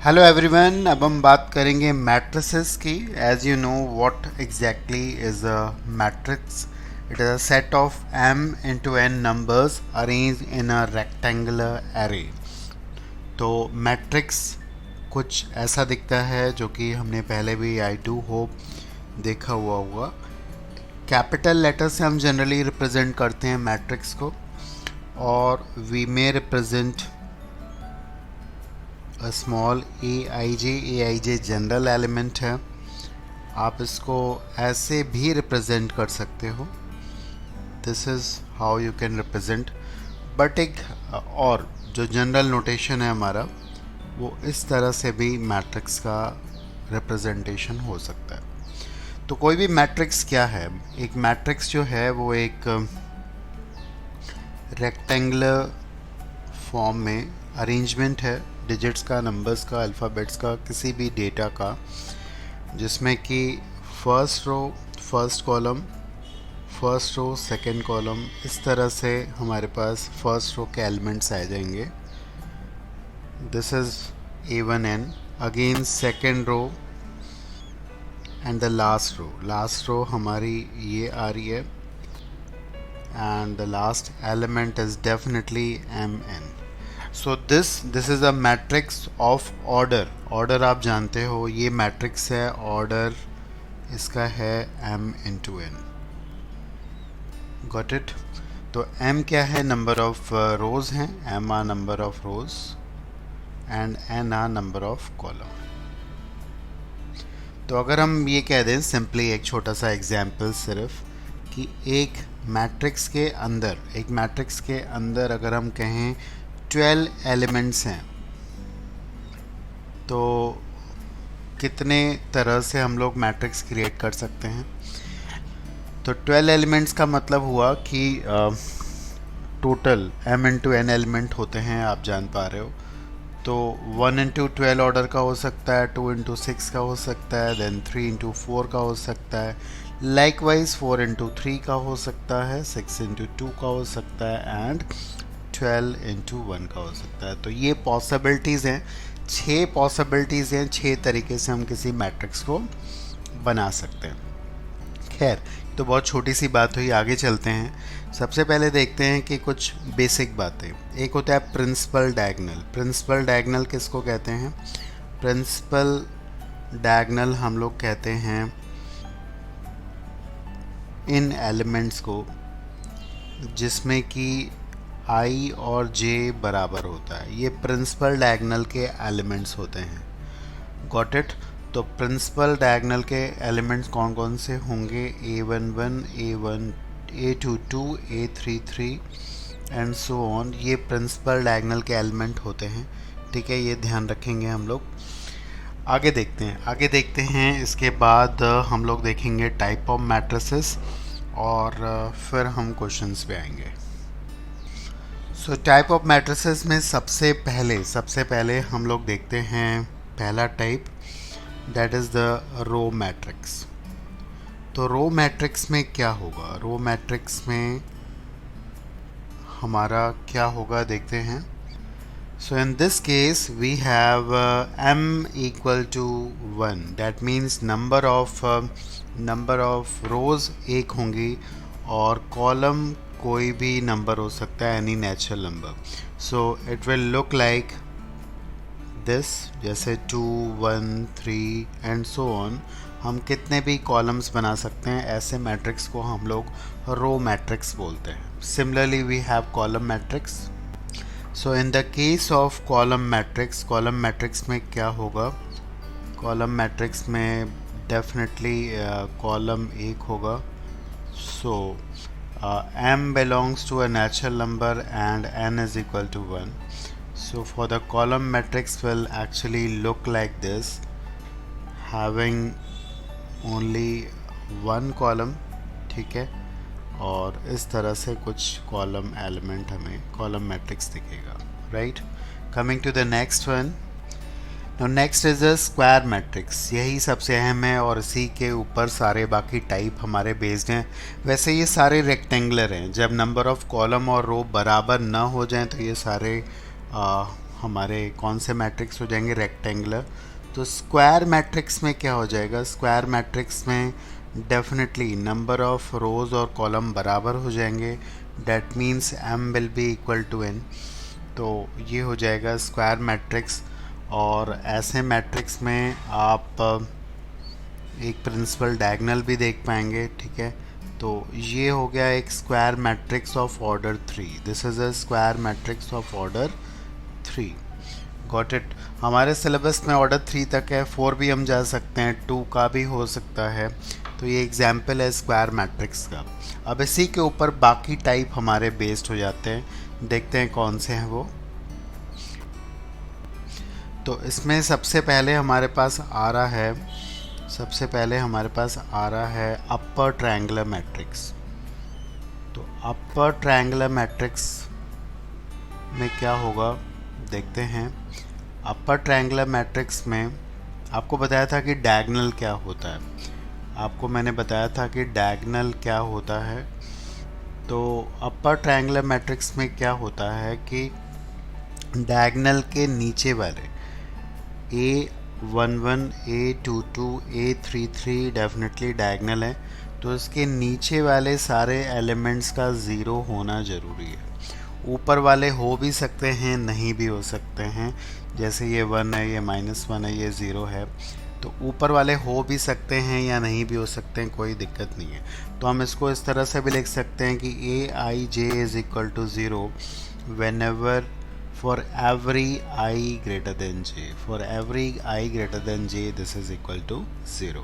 Hello everyone. अब हम बात करेंगे मैट्रिसेस की। As you know what exactly is a matrix. It is a set of m into n numbers arranged in a rectangular array। तो matrix कुछ ऐसा दिखता है जो कि हमने पहले भी आई डू होप देखा हुआ होगा। कैपिटल लेटर से हम जनरली रिप्रेजेंट करते हैं मैट्रिक्स को, और we may represent small A I J general element है। आप इसको ऐसे भी रिप्रेजेंट कर सकते हो। This is how you can represent. But एक और जो जनरल नोटेशन है हमारा, वो इस तरह से भी मैट्रिक्स का रिप्रेजेंटेशन हो सकता है। तो कोई भी मैट्रिक्स क्या है? एक मैट्रिक्स जो है वो एक रेक्टेंगुलर फॉर्म में अरेंजमेंट है डिजिट्स का, नंबर्स का, अल्फ़ाबेट्स का, किसी भी डेटा का, जिसमें कि first row, first column, first row, second column, इस तरह से हमारे पास फर्स्ट रो के एलिमेंट्स आ जाएंगे। This is A1n। Again second row and the last row हमारी ये आ रही है, and the last element is definitely mn. So this is a matrix of order आप जानते हो, ये मैट्रिक्स है, ऑर्डर इसका है m into n। Got it? तो m क्या है? नंबर ऑफ रोज हैं, m are number of rows and n are number of column. तो अगर हम ये कह दें सिंपली, एक छोटा सा एग्जाम्पल सिर्फ, कि एक मैट्रिक्स के अंदर अगर हम कहें 12 एलिमेंट्स हैं, तो कितने तरह से हम लोग मैट्रिक्स क्रिएट कर सकते हैं? तो 12 एलिमेंट्स का मतलब हुआ कि total m into n element होते हैं, आप जान पा रहे हो। तो 1 इंटू 12 ऑर्डर का हो सकता है, 2 इंटू 6 का हो सकता है, देन 3 इंटू 4 का हो सकता है, लाइकवाइज 4 इंटू 3 का हो सकता है, 6 इंटू 2 का हो सकता है, एंड 12 इंटू 1 का हो सकता है। तो ये पॉसिबिलिटीज़ हैं, 6 पॉसिबिलिटीज़ हैं, 6 तरीके से हम किसी मैट्रिक्स को बना सकते हैं। खैर, तो बहुत छोटी सी बात हुई, आगे चलते हैं। सबसे पहले देखते हैं कि कुछ बेसिक बातें। एक होता है प्रिंसिपल डायगोनल। प्रिंसिपल डायगोनल किसको कहते हैं? प्रिंसिपल डायगोनल हम लोग कहते हैं इन एलिमेंट्स को जिसमें कि i और j बराबर होता है, ये प्रिंसिपल डायगोनल के एलिमेंट्स होते हैं। Got it? तो प्रिंसिपल डायगोनल के एलिमेंट्स कौन कौन से होंगे? A11, A22, A33 and so on. ये प्रिंसिपल डायगोनल के एलिमेंट होते हैं। ठीक है, ये ध्यान रखेंगे हम लोग। आगे देखते हैं। इसके बाद हम लोग देखेंगे टाइप ऑफ मैट्रिसेस, और फिर हम क्वेश्चंस पे आएंगे। सो टाइप ऑफ मैट्रिसेस में सबसे पहले हम लोग देखते हैं पहला type, that is the row matrix. तो रो मैट्रिक्स में क्या होगा? रो मैट्रिक्स में हमारा क्या होगा देखते हैं। So in this case we have m equal to 1, that means number of rows एक होंगी, और कॉलम कोई भी नंबर हो सकता है, any natural number. So it will look like this, जैसे 2, 1, 3 एंड सो ऑन। हम कितने भी कॉलम्स बना सकते हैं, ऐसे मैट्रिक्स को हम लोग रो मैट्रिक्स बोलते हैं। Similarly we have column matrix. So in the case of column matrix में क्या होगा? कॉलम मैट्रिक्स में डेफिनेटली कॉलम एक होगा। सो m belongs to a natural number and n is equal to 1. So for the column matrix will actually look like this, having only one column। ठीक है, और इस तरह से कुछ कॉलम एलिमेंट हमें कॉलम मैट्रिक्स दिखेगा। Right, coming to the next one. Now next is a square matrix. यही सबसे अहम है, और इसी के ऊपर सारे बाकी टाइप हमारे बेस्ड हैं। वैसे ये सारे रेक्टेंगुलर हैं। जब नंबर ऑफ कॉलम और रो बराबर ना हो जाएं तो ये सारे हमारे कौन से मैट्रिक्स हो जाएंगे, रेक्टेंगुलर। तो स्क्वायर मैट्रिक्स में क्या हो जाएगा, स्क्वायर मैट्रिक्स में डेफिनेटली नंबर ऑफ रोज और कॉलम बराबर हो जाएंगे, that means m will be equal to n। तो ये हो जाएगा स्क्वायर मैट्रिक्स। और ऐसे मैट्रिक्स में आप एक प्रिंसिपल डायगोनल भी देख पाएंगे, ठीक है। तो ये हो गया एक square matrix of order 3। This is a square matrix of order 3। Got it. हमारे सिलेबस में ऑर्डर 3 तक है, 4 भी हम जा सकते हैं, 2 का भी हो सकता है। तो ये एग्जाम्पल है स्क्वायर मैट्रिक्स का। अब इसी के ऊपर बाकी टाइप हमारे बेस्ड हो जाते हैं, देखते हैं कौन से हैं वो। तो इसमें सबसे पहले हमारे पास आ रहा है अपर ट्रायंगुलर मैट्रिक्स। तो अपर ट्रायंगुलर मैट्रिक्स में क्या होगा देखते हैं। अपर ट्रायंगुलर मैट्रिक्स में आपको बताया था कि डायगोनल क्या होता है, आपको मैंने बताया था कि डायगोनल क्या होता है। तो अपर ट्रायंगुलर मैट्रिक्स में क्या होता है कि डायगोनल के नीचे वाले A11, A22, A33 definitely diagonal है, तो इसके नीचे वाले सारे एलिमेंट्स का ज़ीरो होना ज़रूरी है। ऊपर वाले हो भी सकते हैं, नहीं भी हो सकते हैं, जैसे ये 1 है, ये -1 है, ये 0 है। तो ऊपर वाले हो भी सकते हैं या नहीं भी हो सकते हैं, कोई दिक्कत नहीं है। तो हम इसको इस तरह से भी लिख सकते हैं कि Aij is equal to 0 whenever for every I greater than j. For every I greater than j, this is equal to 0.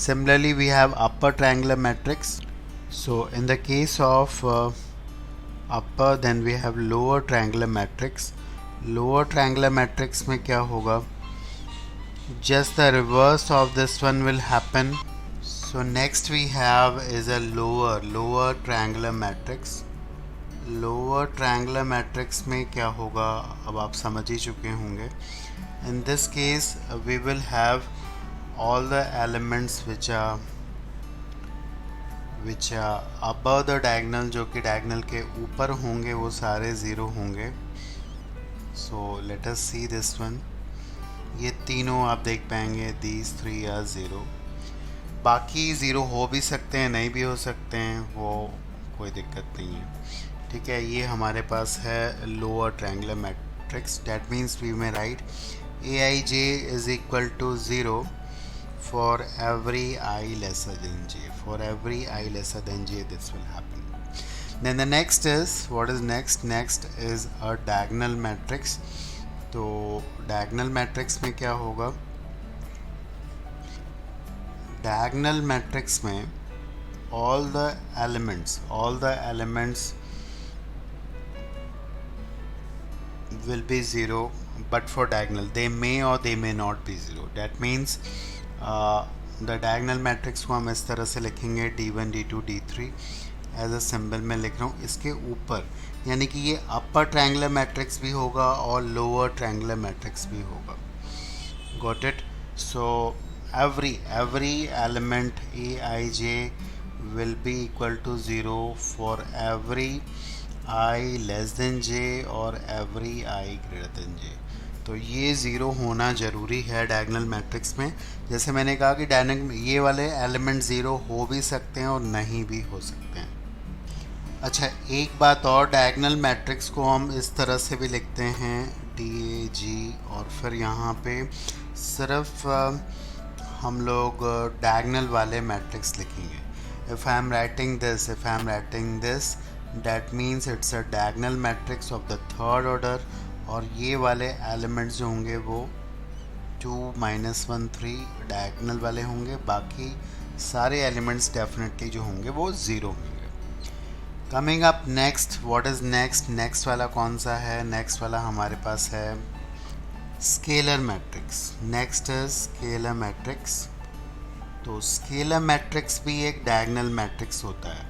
Similarly, we have upper triangular matrix. So in the case of upper, then we have lower triangular matrix. Lower triangular matrix में क्या होगा, just the reverse of this one will happen. So next we have is a lower triangular matrix. Lower triangular matrix में क्या होगा अब आप समझ ही चुके होंगे। In this case we will have all the elements which are above the diagonal, जो कि डायगोनल के ऊपर होंगे वो सारे ज़ीरो होंगे। सो let us see this one. ये तीनों आप देख पाएंगे, दीज 3 आर 0। बाकी ज़ीरो हो भी सकते हैं, नहीं भी हो सकते हैं, वो कोई दिक्कत नहीं है, ठीक है। ये हमारे पास है lower triangular matrix. That means we may write Aij is equal to 0 for every I lesser than j. For every I lesser than j, this will happen. Then the next is, what is next? Next is a diagonal matrix. तो diagonal matrix में क्या होगा, diagonal matrix में all the elements will be 0 but for diagonal they may or they may not be 0. That means the diagonal matrix को हम इस तरह से लिखेंगे d1 d2 d3 as a symbol में लिख रहा हूँ इसके ऊपर, यानी कि ये अपर ट्रायंगुलर मैट्रिक्स भी होगा और लोअर ट्रायंगुलर मैट्रिक्स भी होगा। Got it. So every element Aij will be equal to 0 for every I less than j और every I greater than j। तो ये ज़ीरो होना ज़रूरी है डायगोनल मैट्रिक्स में। जैसे मैंने कहा कि ये वाले एलिमेंट ज़ीरो हो भी सकते हैं और नहीं भी हो सकते हैं। अच्छा, एक बात और, डायगोनल मैट्रिक्स को हम इस तरह से भी लिखते हैं DAG, और फिर यहाँ पे सिर्फ हम लोग डायगोनल वाले मैट्रिक्स लिखेंगे। if I am writing this, that means it's a diagonal matrix of the third order, और ये वाले एलिमेंट्स जो होंगे वो 2 -1 3 डायगोनल वाले होंगे, बाकी सारे एलिमेंट्स डेफिनेटली जो होंगे वो ज़ीरो होंगे। Coming up next, what is next? Next वाला कौन सा है? नेक्स्ट वाला हमारे पास है scalar matrix. Next is scalar matrix. तो स्केलर मैट्रिक्स भी एक डायगोनल मैट्रिक्स होता है,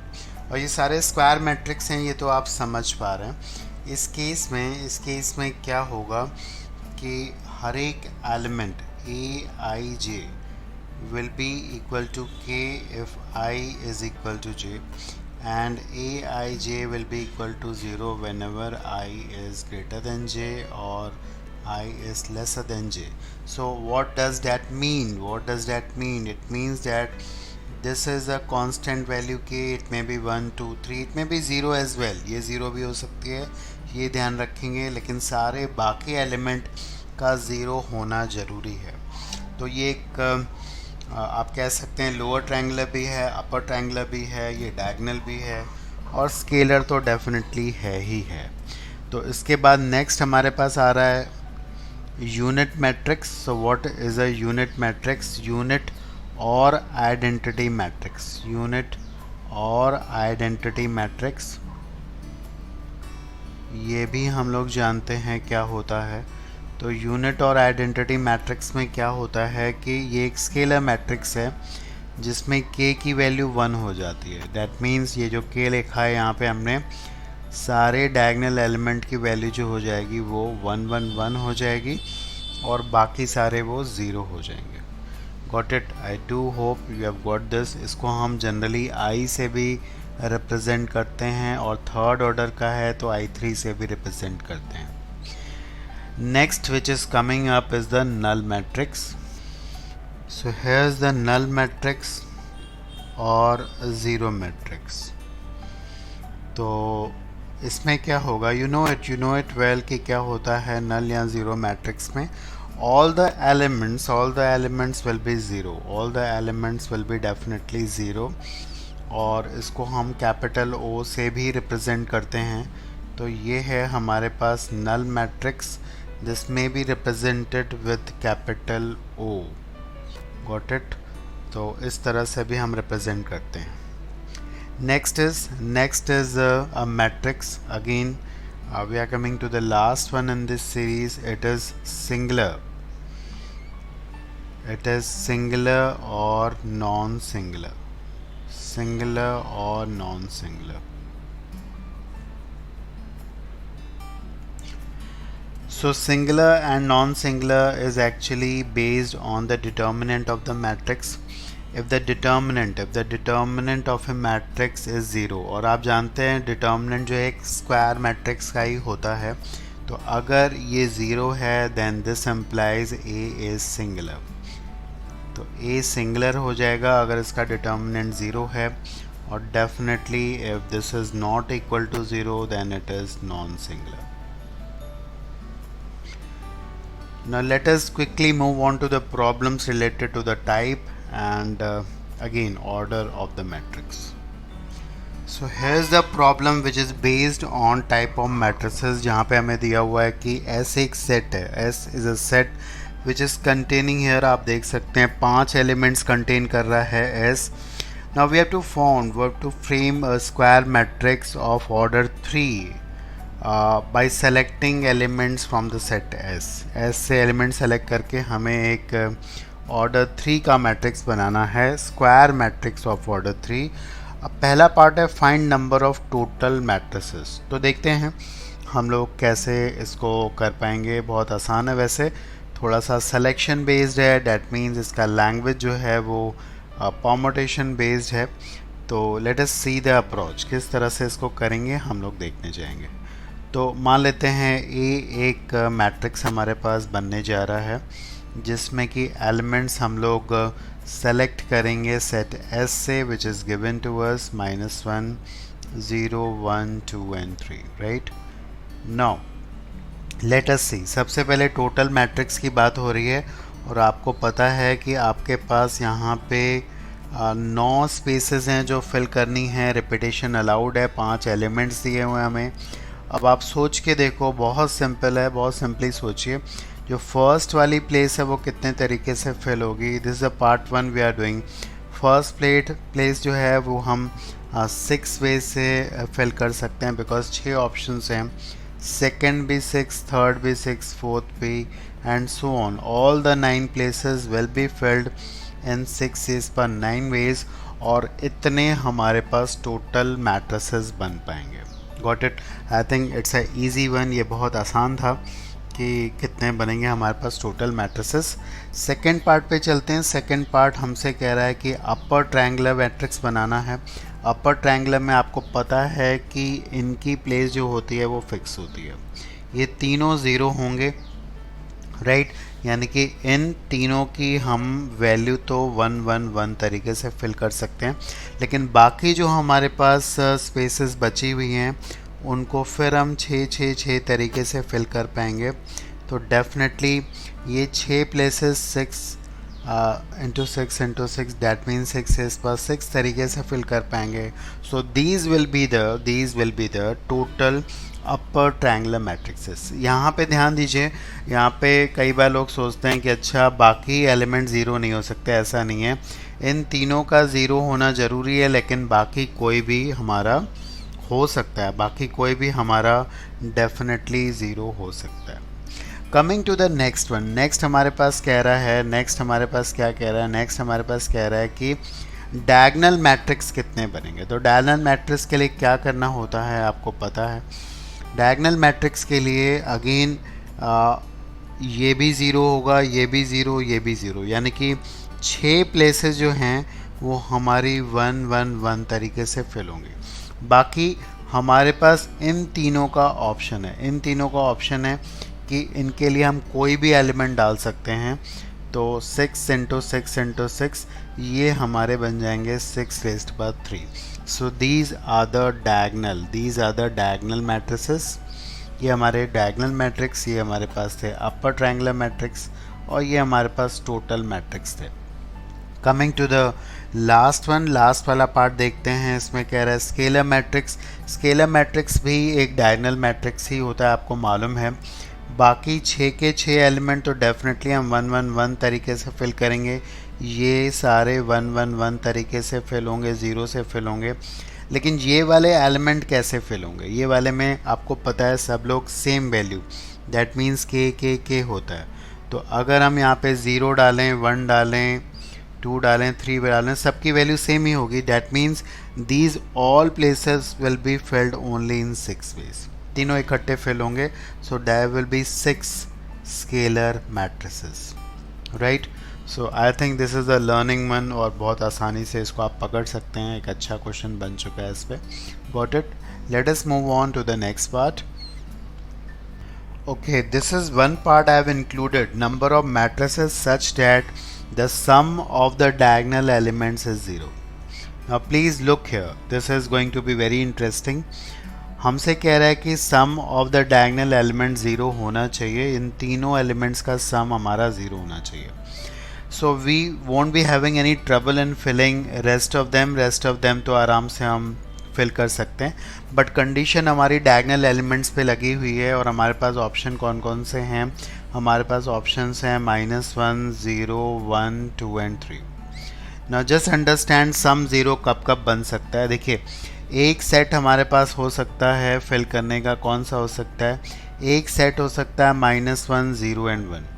और ये सारे स्क्वायर मैट्रिक्स हैं, ये तो आप समझ पा रहे हैं। इस केस में क्या होगा कि हर एक element Aij will be equal to k if I is equal to j, and Aij will be equal to 0 whenever I is greater than j or I is lesser than j. So what does that mean? What does that mean? It means that this is a constant value k. It may be 1 2 3, it may be 0 as well. ये 0 भी हो सकती है, ये ध्यान रखेंगे, लेकिन सारे बाकी एलिमेंट का 0 होना ज़रूरी है. तो ये एक आप कह सकते हैं लोअर ट्रायंगुलर भी है, अपर ट्रायंगुलर भी है, ये डायगोनल भी है, और स्केलर तो डेफिनेटली है ही है. तो इसके बाद नेक्स्ट हमारे पास आ रहा है unit matrix. So what is a unit matrix? Unit और आइडेंटिटी मैट्रिक्स. यूनिट और आइडेंटिटी मैट्रिक्स, ये भी हम लोग जानते हैं क्या होता है. तो यूनिट और आइडेंटिटी मैट्रिक्स में क्या होता है कि ये एक स्केलर मैट्रिक्स है जिसमें k की वैल्यू 1 हो जाती है. दैट मीन्स ये जो k लिखा है यहाँ पे हमने, सारे डायगोनल एलिमेंट की वैल्यू जो हो जाएगी वो 1 1 1 हो जाएगी और बाकी सारे वो 0 हो जाएंगे. Got it? I do hope you have got this. इसको हम जनरली i से भी रिप्रेजेंट करते हैं और थर्ड ऑर्डर का है तो i3 से भी रिप्रेजेंट करते हैं. Next, which is coming up, is the null matrix. So here's the null matrix और zero matrix. तो इसमें क्या होगा? you know it well कि क्या होता है null या zero matrix में. all the elements will be zero. all the elements will be definitely zero. और इसको हम कैपिटल O से भी रिप्रेजेंट करते हैं. तो ये है हमारे पास null matrix. This may be represented with capital O. Got it? तो इस तरह से भी हम represent करते हैं. Next is a matrix. Again, we are coming to the last one in this series. It is singular. It is singular or non-singular. Singular or non-singular. So singular and non-singular is actually based on the determinant of the matrix. If the determinant of a matrix is 0, और आप जानते हैं determinant जो एक square matrix का ही होता है, तो अगर ये 0 है then this implies A is singular. तो A singular हो जाएगा अगर इसका determinant 0 है, और definitely if this is not equal to 0 then it is non-singular. Now let us quickly move on to the problems related to the type and again order of the matrix. So here's the problem which is based on type of matrices. जहाँ पे हमें दिया हुआ है कि S एक set है. S is a set which is containing here, आप देख सकते हैं 5 elements contain कर रहा है S. Now we have to frame a square matrix of order 3 by selecting elements from the set S. S से एलिमेंट सेलेक्ट करके हमें एक ऑर्डर 3 का मैट्रिक्स बनाना है, स्क्वायर मैट्रिक्स ऑफ ऑर्डर 3. अब पहला पार्ट है find number of total matrices. तो देखते हैं हम लोग कैसे इसको कर पाएंगे. बहुत आसान है वैसे, थोड़ा सा सिलेक्शन बेस्ड है. डैट मीन्स इसका लैंग्वेज जो है वो परमुटेशन बेस्ड है. तो late us see the approach, किस तरह से इसको करेंगे हम लोग देखने जाएंगे. तो मान लेते हैं ए एक मैट्रिक्स हमारे पास बनने जा रहा है जिसमें कि एलिमेंट्स हम लोग सेलेक्ट करेंगे सेट एस से, which is given to us -1 0 1 2 and 3. Right now let us see. सबसे पहले टोटल मैट्रिक्स की बात हो रही है और आपको पता है कि आपके पास यहाँ पे 9 स्पेसेस हैं जो फिल करनी है. रिपीटेशन अलाउड है. 5 एलिमेंट्स दिए हुए हैं हमें. अब आप सोच के देखो, बहुत सिंपल है, बहुत सिंपली सोचिए. जो फर्स्ट वाली प्लेस है वो कितने तरीके से फिल होगी. This is a part 1 we are doing. First place जो है वो हम 6 वे से फिल कर सकते हैं बिकॉज 6 ऑप्शंस हैं. सेकेंड भी 6, थर्ड भी 6, फोर्थ भी, and so on. All the 9 places will be filled in 6 ways पर 9 ways, और इतने हमारे पास टोटल मैट्रिसेस बन पाएंगे. Got it? I think it's a easy one. ये बहुत आसान था कि कितने बनेंगे हमारे पास टोटल मैट्रिसेस. सेकेंड पार्ट पे चलते हैं. सेकेंड पार्ट हमसे कह रहा है कि अपर ट्रायंगुलर मैट्रिक्स बनाना है. अपर ट्रायंगुलर में आपको पता है कि इनकी प्लेस जो होती है वो फिक्स होती है. ये तीनों ज़ीरो होंगे राइट यानी कि इन तीनों की हम वैल्यू तो 1 1 1 तरीके से फिल कर सकते हैं, लेकिन बाकी जो हमारे पास स्पेसेस बची हुई हैं उनको फिर हम 6 तरीके से फिल कर पाएंगे। तो डेफिनेटली ये 6 प्लेसेस 6 दैट मीन्स 6 इस पर 6 तरीके से फिल कर पाएंगे। So these will be the total upper triangular matrixes. यहाँ पे ध्यान दीजिए, यहाँ पे कई बार लोग सोचते हैं कि अच्छा बाकी एलिमेंट ज़ीरो नहीं हो सकते, ऐसा नहीं है। इन तीनों का ज़ीरो होना ज़रूरी है, लेकिन बाकी कोई भी हमारा हो सकता है, बाकी कोई भी हमारा डेफिनेटली ज़ीरो हो सकता है। Coming to the next one, next हमारे पास कह रहा है, नेक्स्ट हमारे पास क्या कह रहा है, नेक्स्ट हमारे पास कह रहा है कि डायगोनल मैट्रिक्स कितने बनेंगे। तो डायगोनल मैट्रिक्स के लिए क्या करना होता है आपको पता है। डायगोनल मैट्रिक्स के लिए अगेन ये भी ज़ीरो होगा, ये भी ज़ीरो, ये भी ज़ीरो, यानी कि 6 प्लेसेस जो हैं वो हमारी 1 1 1 तरीके से फिल होंगी। बाकी हमारे पास इन तीनों का ऑप्शन है, इन तीनों का ऑप्शन है कि इनके लिए हम कोई भी एलिमेंट डाल सकते हैं। तो 6 इंटू 6 इंटू 6 ये हमारे बन जाएंगे 6⁻3। So these are the diagonal matrices. ये हमारे डायगोनल मैट्रिक्स, ये हमारे पास थे अपर ट्रायंगुलर मैट्रिक्स, और ये हमारे पास टोटल मैट्रिक्स थे। Coming to the last one, last वाला पार्ट देखते हैं। इसमें कह रहा है स्केलर मैट्रिक्स। स्केलर मैट्रिक्स भी एक डायगोनल मैट्रिक्स ही होता है, आपको मालूम है। बाकी 6 के 6 एलिमेंट तो डेफिनेटली हम 1 1 1 तरीके से फिल करेंगे। ये सारे 1 1 1 तरीके से फिल होंगे, ज़ीरो से फिल होंगे। लेकिन ये वाले एलिमेंट कैसे फिल होंगे, ये वाले में आपको पता है सब लोग सेम वैल्यू, दैट मीन्स के होता है। तो अगर हम यहाँ पे 0 डालें, 1 डालें, 2 डालें, 3 डालें, सबकी वैल्यू सेम ही होगी। That means these all places will be filled only in 6 ways. तीनों इकट्ठे फिल होंगे। So there will be 6 scalar matrices, right. So I think this is a learning one, और बहुत आसानी से इसको आप पकड़ सकते हैं। एक अच्छा क्वेश्चन बन चुका है इस पर। Got it. Let us move on to the next part. Okay, this is one part I have included, number of matrices such that the sum of the diagonal elements is 0. Now please look here, this is going to be very interesting. हमसे कह रहा है कि sum of the diagonal element 0 होना चाहिए, इन तीनों elements का sum हमारा 0 होना चाहिए। So we won't be having any trouble in filling rest of them तो आराम से हम फिल कर सकते हैं। बट कंडीशन हमारी डायगोनल एलिमेंट्स पे लगी हुई है, और हमारे पास ऑप्शन कौन कौन से हैं। हमारे पास ऑप्शंस हैं -1 0 1 2 and 3। Now just understand some 0 कब कब बन सकता है। देखिए, एक सेट हमारे पास हो सकता है फिल करने का, कौन सा हो सकता है, एक सेट हो सकता है -1 0 एंड 1।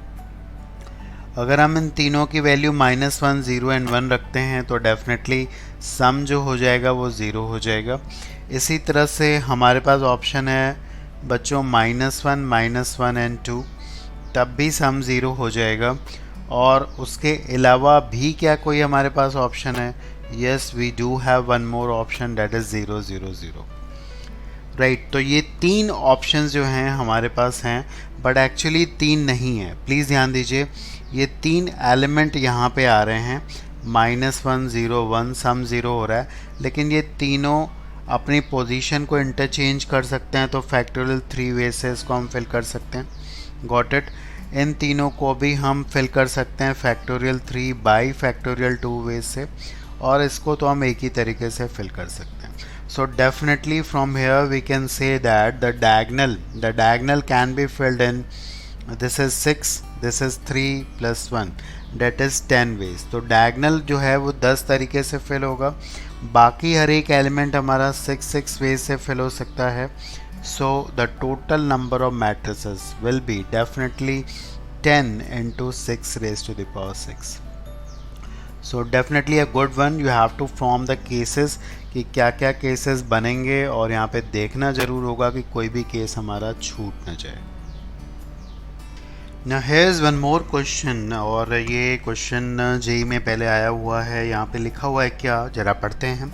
अगर हम इन तीनों की वैल्यू -1 0 एंड 1 रखते हैं तो डेफिनेटली सम जो हो जाएगा वो 0 हो जाएगा। इसी तरह से हमारे पास ऑप्शन है बच्चों -1 एंड 2, तब भी सम 0 हो जाएगा। और उसके अलावा भी क्या कोई हमारे पास ऑप्शन है? Yes, we do have one more option, that is 0 0 0, right. तो ये 3 ऑप्शंस जो हैं हमारे पास हैं, बट एक्चुअली 3 नहीं है। प्लीज़ ध्यान दीजिए, ये 3 एलिमेंट यहाँ पे आ रहे हैं, -1 0 1, सम 0 हो रहा है, लेकिन ये तीनों अपनी पोजीशन को इंटरचेंज कर सकते हैं। तो फैक्टोरियल 3 वे से इसको हम फिल कर सकते हैं। Got it. इन तीनों को भी हम फिल कर सकते हैं फैक्टोरियल 3 बाई फैक्टोरियल 2 वे से, और इसको तो हम एक ही तरीके से फिल कर सकते हैं। So definitely from here we can say that the diagonal can be filled in, this is 6, this is 3 plus 1, that is 10 ways। तो diagonal जो है वो 10 तरीके से फिल होगा, बाकी हर एक एलिमेंट हमारा 6 ways से फिल हो सकता है। So the total number of matrices will be definitely 10 into 6 raised to the power 6। So definitely a good one. You have to form the cases कि क्या क्या केसेस बनेंगे, और यहाँ पे देखना ज़रूर होगा कि कोई भी केस हमारा छूट न जाए। ना here is one more question, और ये क्वेश्चन जेई में पहले आया हुआ है। यहाँ पे लिखा हुआ है क्या, ज़रा पढ़ते हैं।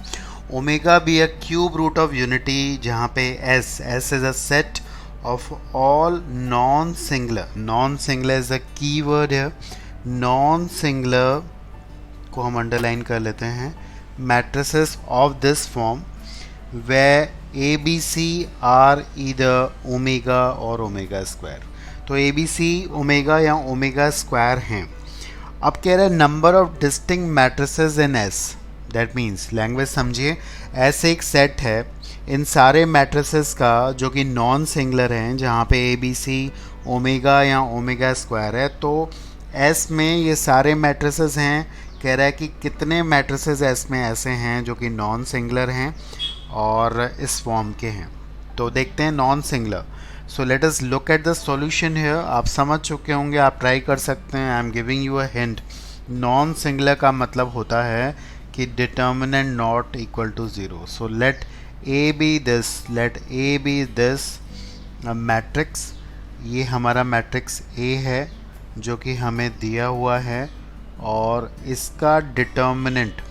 Omega be a cube root of unity, जहाँ पे S is a set of all non-singular is a keyword here. Non-singular को हम अंडरलाइन कर लेते हैं. Matrices of this form where ABC are either omega or omega square. तो ABC omega या omega square हैं. अब कह रहे हैं number of distinct matrices in S. That means language समझिए, ऐसे एक सेट है इन सारे मैट्रिसेस का जो कि नॉन सिंगुलर हैं, जहाँ पे ए बी सी ओमेगा या ओमेगा स्क्वायर है. तो एस में ये सारे मैट्रिसेस हैं. कह रहा है कि कितने मैट्रिसेस एस में ऐसे हैं जो कि नॉन सिंगुलर हैं और इस फॉर्म के हैं. तो देखते हैं non singular. So let us look at the solution here. आप समझ चुके होंगे, आप ट्राई कर सकते हैं. I am giving you a hint. Non singular का मतलब होता है कि determinant not equal to zero. So let A be this matrix. ये हमारा मैट्रिक्स ए है जो कि हमें दिया हुआ है और इसका डिटर्मिनेंट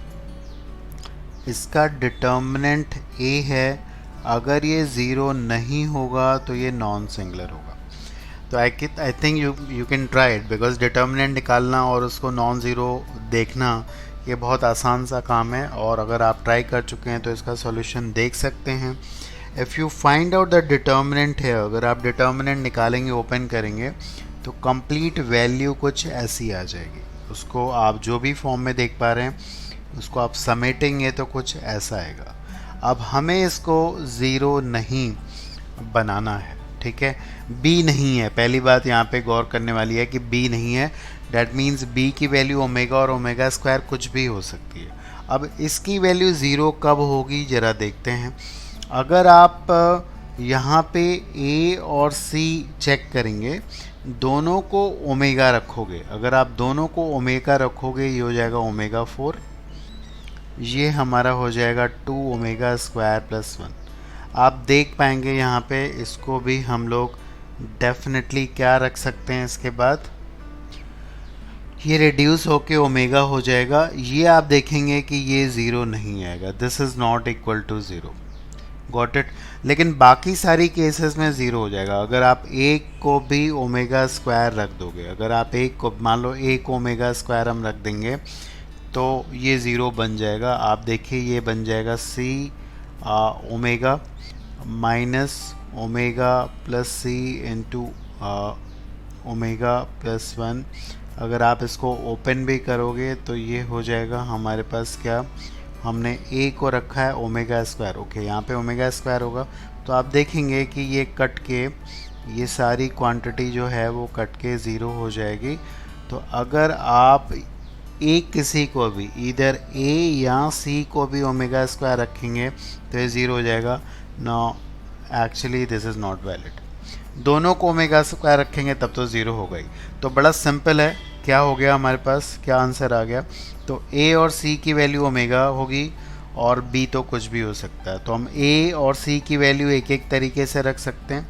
ए है. अगर ये ज़ीरो नहीं होगा तो ये नॉन सिंगुलर होगा. तो I think you can try it, because determinant निकालना और उसको नॉन ज़ीरो देखना ये बहुत आसान सा काम है. और अगर आप ट्राई कर चुके हैं तो इसका सॉल्यूशन देख सकते हैं. If you find out the determinant है, अगर आप डिटर्मिनेंट निकालेंगे, ओपन करेंगे, तो कंप्लीट वैल्यू कुछ ऐसी आ जाएगी. उसको आप जो भी फॉर्म में देख पा रहे हैं उसको आप समेटेंगे तो कुछ ऐसा आएगा. अब हमें इसको ज़ीरो नहीं बनाना है. ठीक है, बी नहीं है. पहली बात यहाँ पे गौर करने वाली है कि बी नहीं है. डैट मीन्स बी की वैल्यू ओमेगा और ओमेगा स्क्वायर कुछ भी हो सकती है. अब इसकी वैल्यू ज़ीरो कब होगी ज़रा देखते हैं. अगर आप यहाँ पे ए और सी चेक करेंगे, दोनों को ओमेगा रखोगे. अगर आप दोनों को ओमेगा रखोगे, ये हो जाएगा ओमेगा 4. ये हमारा हो जाएगा 2 ओमेगा स्क्वायर प्लस 1. आप देख पाएंगे यहाँ पे इसको भी हम लोग डेफिनेटली क्या रख सकते हैं. इसके बाद ये रिड्यूस होके ओमेगा हो जाएगा. ये आप देखेंगे कि ये ज़ीरो नहीं आएगा. This is not equal to zero. Got it. लेकिन बाकी सारी केसेस में ज़ीरो हो जाएगा. अगर आप एक को भी ओमेगा स्क्वायर रख दोगे, अगर आप एक को मान लो एक ओमेगा स्क्वायर हम रख देंगे तो ये ज़ीरो बन जाएगा. आप देखिए ये बन जाएगा सी ओमेगा माइनस ओमेगा प्लस सी इंटू ओमेगा प्लस 1. अगर आप इसको ओपन भी करोगे तो ये हो जाएगा हमारे पास क्या, हमने ए को रखा है ओमेगा स्क्वायर. ओके, यहाँ पे ओमेगा स्क्वायर होगा तो आप देखेंगे कि ये कट के ये सारी क्वांटिटी जो है वो कट के ज़ीरो हो जाएगी. तो अगर आप एक किसी को भी इधर ए या सी को भी ओमेगा स्क्वायर रखेंगे तो ये ज़ीरो हो जाएगा. No, actually this is not valid. दोनों को ओमेगा स्क्वायर रखेंगे तब तो ज़ीरो हो गई. तो बड़ा सिंपल है. क्या हो गया हमारे पास, क्या आंसर आ गया. तो ए और सी की वैल्यू ओमेगा होगी और बी तो कुछ भी हो सकता है. तो हम ए और सी की वैल्यू एक एक तरीके से रख सकते हैं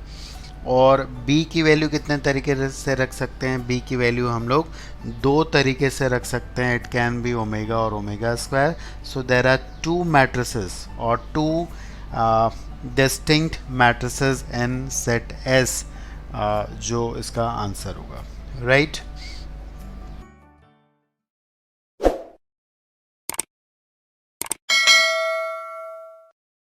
और बी की वैल्यू कितने तरीके से रख सकते हैं. बी की वैल्यू हम लोग दो तरीके से रख सकते हैं. इट कैन बी ओमेगा और omega square. So there are two matrices और two distinct matrices in set S जो इसका आंसर होगा. राइट.